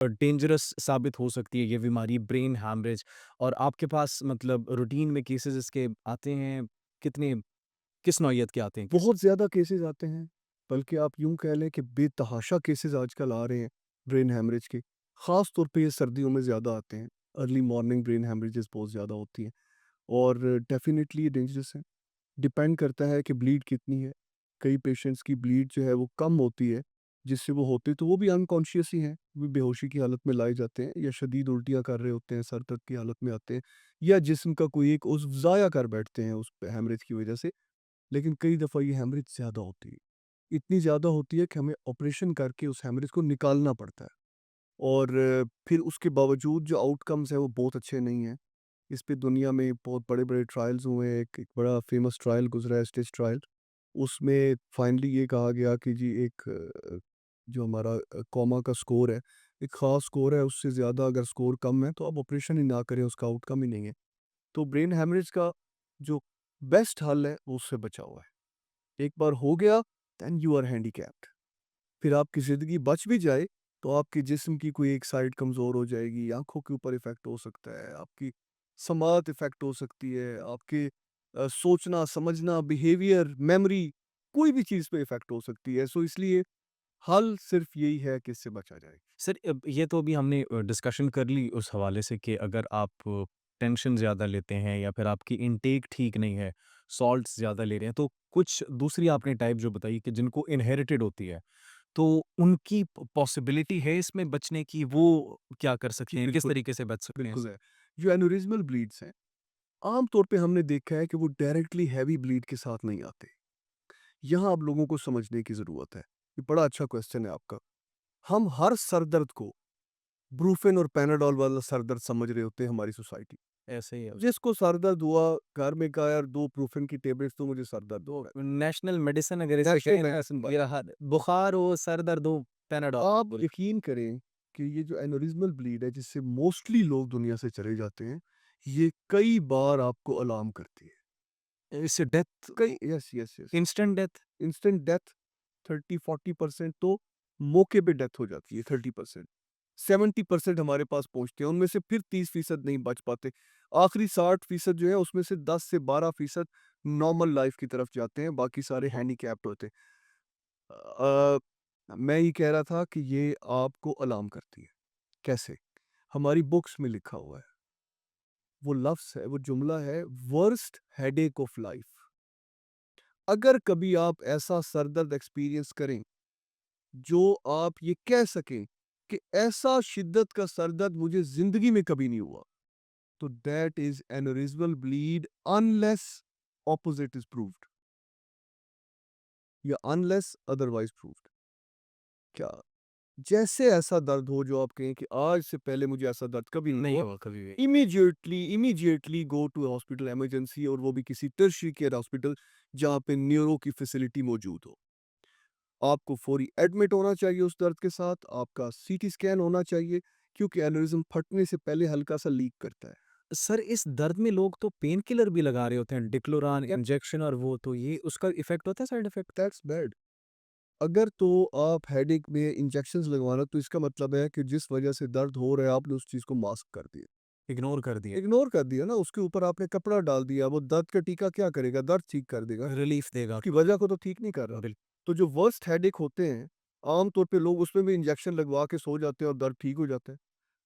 Dangerous साबित हो सकती है ये बीमारी ब्रेन हैमरेज। और आपके पास मतलब रूटीन में केसेस इसके आते हैं? कितने किस नौइयत के आते हैं केसेस? बहुत ज़्यादा केसेज़ आते हैं, बल्कि आप यूँ कह लें कि बेतहाशा केसेज़ आजकल आ रहे हैं ब्रेन हैमरेज के। ख़ास तौर पे ये सर्दियों में ज़्यादा आते हैं। अर्ली मॉर्निंग ब्रेन हैमरेजेस बहुत ज़्यादा होती हैं और डेफ़िनिटली ये डेंजरस है। डिपेंड करता है कि ब्लीड कितनी है। कई पेशेंट्स की ब्लीड जो है वो कम होती है, जिससे वो होते तो वो भी अनकॉन्शियस ही हैं, वो बेहोशी की हालत में लाए जाते हैं या शदीद उल्टियाँ कर रहे होते हैं, सर दर्द की हालत में आते हैं या जिस्म का कोई एक उज़्व ज़ाया कर बैठते हैं उस हैमरेज की वज़ह से। लेकिन कई दफ़ा ये हैमरेज ज़्यादा होती है। इतनी ज़्यादा होती है कि हमें ऑपरेशन करके उस हैमरेज को निकालना पड़ता है और फिर उसके बावजूद जो आउटकम्स हैं वो बहुत अच्छे नहीं हैं। इस पे दुनिया में बहुत बड़े-बड़े ट्रायल्स हुए हैं। एक एक बड़ा फ़ेमस ट्रायल गुज़रा है, स्टिच ट्रायल। उसमें फाइनली ये कहा गया कि जी एक जो हमारा कोमा का स्कोर है, एक ख़ास स्कोर है, उससे ज़्यादा अगर स्कोर कम है तो आप ऑपरेशन ही ना करें, उसका आउटकम ही नहीं है। तो ब्रेन हैमरेज का जो बेस्ट हल है वो उससे बचा हुआ है। एक बार हो गया देन यू आर हैंडीकैप्ड। फिर आपकी ज़िंदगी बच भी जाए तो आपके जिस्म की कोई एक साइड कमज़ोर हो जाएगी, आँखों के ऊपर इफ़ेक्ट हो सकता है, आपकी समात इफ़ेक्ट हो सकती है, आपके सोचना, समझना, बिहेवियर, मेमोरी कोई भी चीज़ पे इफ़ेक्ट हो सकती है। सो इसलिए हल सिर्फ़ यही है कि इससे बचा जाए। सर ये तो अभी हमने डिस्कशन कर ली उस हवाले से कि अगर आप टेंशन ज़्यादा लेते हैं या फिर आपकी इनटेक ठीक नहीं है, सॉल्ट्स ज़्यादा ले रहे हैं, तो कुछ दूसरी आपने टाइप जो बताई कि जिनको इनहेरिटेड होती है, तो उनकी पॉसिबिलिटी है इसमें बचने की, वो क्या कर जी, सकते हैं? किस बिल्कुल, तरीके से बच सकते हैं बिल्कुल इससे? है। जो एन्युरिज्मल ब्लीड्स हैं, आम तौर पे हमने देखा है कि वो डायरेक्टली हेवी ब्लीड के साथ नहीं आते। यहाँ आप लोगों को समझने की ज़रूरत है। ये बड़ा अच्छा क्वेश्चन है आपका। हम हर सर दर्द को ब्रूफेन और पैनाडोल वाला सर दर्द समझ रहे होते हैं हमारी सोसाइटी। ऐसे ही है। जिसको सर दर्द हुआ, घर में कहा यार 2 ब्रूफेन की टेबलेट्स दो मुझे सर दर्द हो रहा नेशनल मेडिसिन अगर है। इसे नेशनल कहें ना, मेडिसिन भाई। ये हर बुखार हो, सर दर्द हो, पैनाडोल आप बोले। यकीन करें कि ये जो एन्युरिज्मल ब्लीड है जिससे मोस्टली लोग दुनिया से चले जाते हैं, ये कई बार आपको अलार्म करती है। इससे डेथ, कई yes, yes, yes. Instant death. Instant death 30-40% तो मौके पे डेथ हो जाती है 30%। 70% हमारे पास पहुँचते हैं, उनमें से फिर 30% नहीं बच पाते। आखिरी 60% जो है उसमें से 10 से 12% नॉर्मल लाइफ की तरफ जाते हैं, बाकी सारे हैंडीकैप्ड होते हैं। मैं ये कह रहा था कि ये आपको अलार्म करती है। कैसे? हमारी बुक्स में लिखा हुआ है। वो लफ्ज़ है, वो जुमला है वर्स्ट हेडेक ऑफ लाइफ। अगर कभी आप ऐसा सर दर्द एक्सपीरियंस करें, जो आप ये कह सकें कि ऐसा शिद्दत का सर दर्द मुझे ज़िंदगी में कभी नहीं हुआ, तो that is aneurysmal bleed unless opposite is proved या अनलेस अदरवाइज़ प्रूव्ड। क्या जैसे ऐसा दर्द हो जो आप कहें कि आज से पहले मुझे ऐसा दर्द कभी नहीं नहीं हुआ, हुआ कभी भी। Immediately go to hospital emergency और वो भी किसी टर्शियरी केयर हॉस्पिटल जहाँ पे न्यूरो की फैसिलिटी मौजूद हो। आपको फ़ौरी एडमिट होना चाहिए उस दर्द के साथ, आपका सीटी स्कैन होना चाहिए क्योंकि एन्युरिज्म फटने से पहले हल्का-सा लीक करता है। सर इस दर्द में लोग तो पेन किलर भी लगा रहे होते हैं, डिक्लोरान इंजेक्शन, और वो तो ये उसका इफ़ेक्ट होता है, साइड इफ़ेक्ट? That's bad. अगर तो आप हेडेक में इंजेक्शंस लगवाना तो इसका मतलब है कि जिस वजह से दर्द हो रहा है आपने उस चीज़ को मास्क कर दिया। इग्नोर कर दिया। इग्नोर कर दिया ना, उसके ऊपर आपने कपड़ा डाल दिया, वो दर्द का टीका क्या करेगा? दर्द ठीक कर देगा, रिलीफ़ देगा। उसकी वजह को तो ठीक नहीं कर रहा। बिल तो जो वर्स्ट हेडेक होते हैं, आम तौर पे लोग उसमें भी इंजेक्शन लगवा के सो जाते हैं और दर्द ठीक हो जाता है।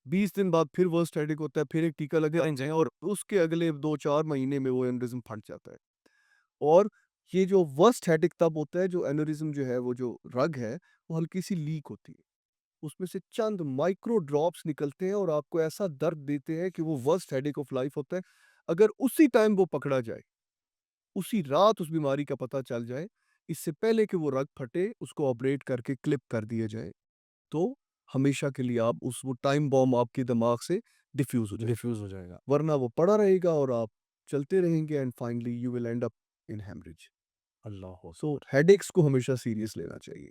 20 दिन बाद फिर वर्स्ट हेडेक होता है, फिर एक टीका लगा और उसके अगले 2-4 महीने में वो एन्युरिज्म फट जाता है। और ये जो वर्स्ट हेडेक तब होता है जो एन्युरिज्म जो है, वो जो रग है, वो हल्की-सी लीक होती है। उसमें से चंद माइक्रो ड्रॉप्स निकलते हैं और आपको ऐसा दर्द देते हैं कि वो वर्स्ट हेडेक ऑफ लाइफ होता है। अगर उसी टाइम वो पकड़ा जाए, उसी रात उस बीमारी का पता चल जाए, इससे पहले कि वो रग फटे, उसको ऑपरेट करके क्लिप कर दिया जाए, तो हमेशा के लिए आप उस वो टाइम बॉम्ब आपके दिमाग से डिफ्यूज़ हो जाएगा। डिफ्यूज़ हो जाएगा। वरना वो पड़ा रहेगा और आप चलते रहेंगे and finally you will end up in hemorrhage. अल्लाह सो अकबर! हेडेक्स को हमेशा सीरियस लेना चाहिए।